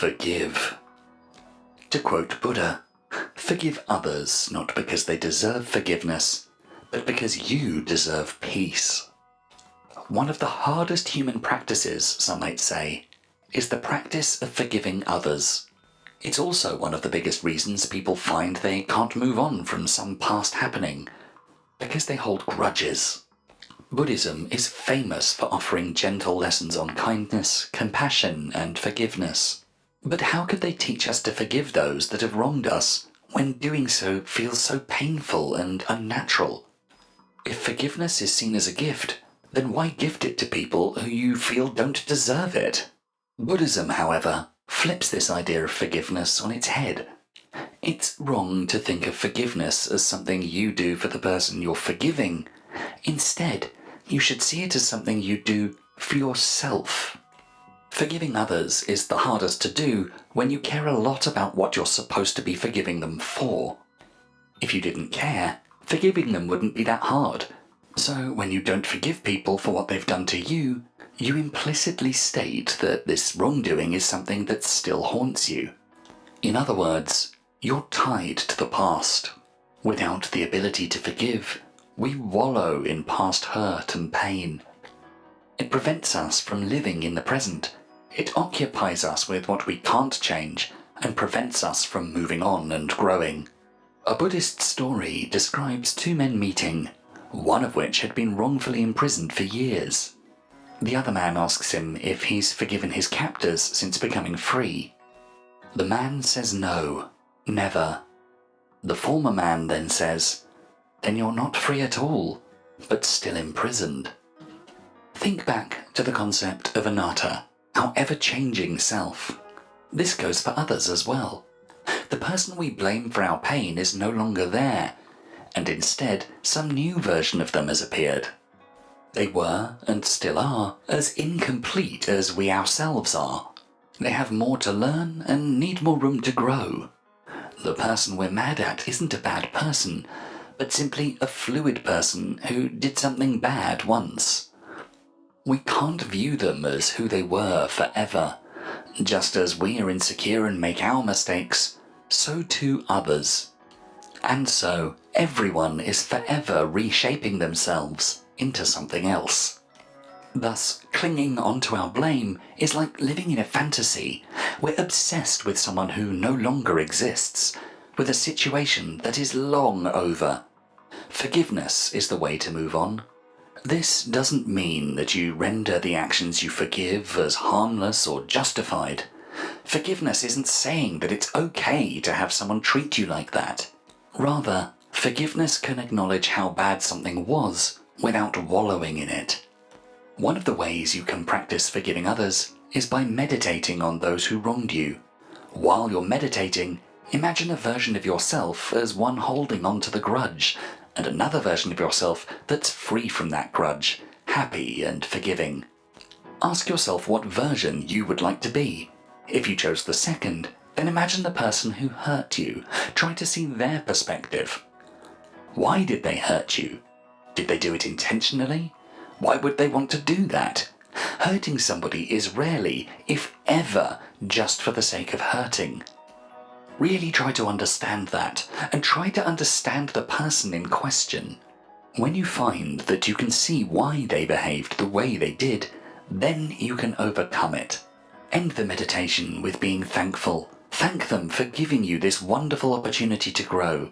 Forgive. To quote Buddha, forgive others not because they deserve forgiveness, but because you deserve peace. One of the hardest human practices, some might say, is the practice of forgiving others. It's also one of the biggest reasons people find they can't move on from some past happening, because they hold grudges. Buddhism is famous for offering gentle lessons on kindness, compassion, and forgiveness. But how could they teach us to forgive those that have wronged us, when doing so feels so painful and unnatural? If forgiveness is seen as a gift, then why gift it to people who you feel don't deserve it? Buddhism, however, flips this idea of forgiveness on its head. It's wrong to think of forgiveness as something you do for the person you're forgiving. Instead, you should see it as something you do for yourself. Forgiving others is the hardest to do when you care a lot about what you're supposed to be forgiving them for. If you didn't care, forgiving them wouldn't be that hard. So when you don't forgive people for what they've done to you, you implicitly state that this wrongdoing is something that still haunts you. In other words, you're tied to the past. Without the ability to forgive, we wallow in past hurt and pain. It prevents us from living in the present. It occupies us with what we can't change and prevents us from moving on and growing. A Buddhist story describes two men meeting, one of which had been wrongfully imprisoned for years. The other man asks him if he's forgiven his captors since becoming free. The man says no, never. The former man then says, "Then you're not free at all, but still imprisoned." Think back to the concept of anatta, our ever-changing self. This goes for others as well. The person we blame for our pain is no longer there, and instead some new version of them has appeared. They were, and still are, as incomplete as we ourselves are. They have more to learn and need more room to grow. The person we're mad at isn't a bad person, but simply a fluid person who did something bad once. We can't view them as who they were forever. Just as we are insecure and make our mistakes, so too others. And so, everyone is forever reshaping themselves into something else. Thus, clinging onto our blame is like living in a fantasy. We're obsessed with someone who no longer exists, with a situation that is long over. Forgiveness is the way to move on. This doesn't mean that you render the actions you forgive as harmless or justified. Forgiveness isn't saying that it's okay to have someone treat you like that. Rather, forgiveness can acknowledge how bad something was without wallowing in it. One of the ways you can practice forgiving others is by meditating on those who wronged you. While you're meditating, imagine a version of yourself as one holding on to the grudge, and another version of yourself that's free from that grudge, happy and forgiving. Ask yourself what version you would like to be. If you chose the second, then imagine the person who hurt you. Try to see their perspective. Why did they hurt you? Did they do it intentionally? Why would they want to do that? Hurting somebody is rarely, if ever, just for the sake of hurting. Really try to understand that, and try to understand the person in question. When you find that you can see why they behaved the way they did, then you can overcome it. End the meditation with being thankful. Thank them for giving you this wonderful opportunity to grow.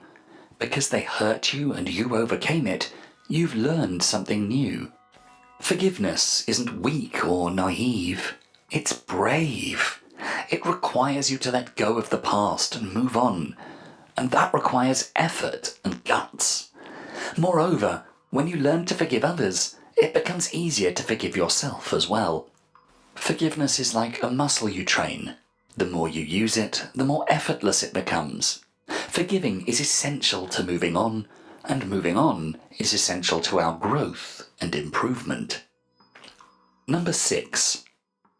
Because they hurt you and you overcame it, you've learned something new. Forgiveness isn't weak or naive. It's brave. It requires you to let go of the past and move on. And that requires effort and guts. Moreover, when you learn to forgive others, it becomes easier to forgive yourself as well. Forgiveness is like a muscle you train. The more you use it, the more effortless it becomes. Forgiving is essential to moving on, and moving on is essential to our growth and improvement. Number 6.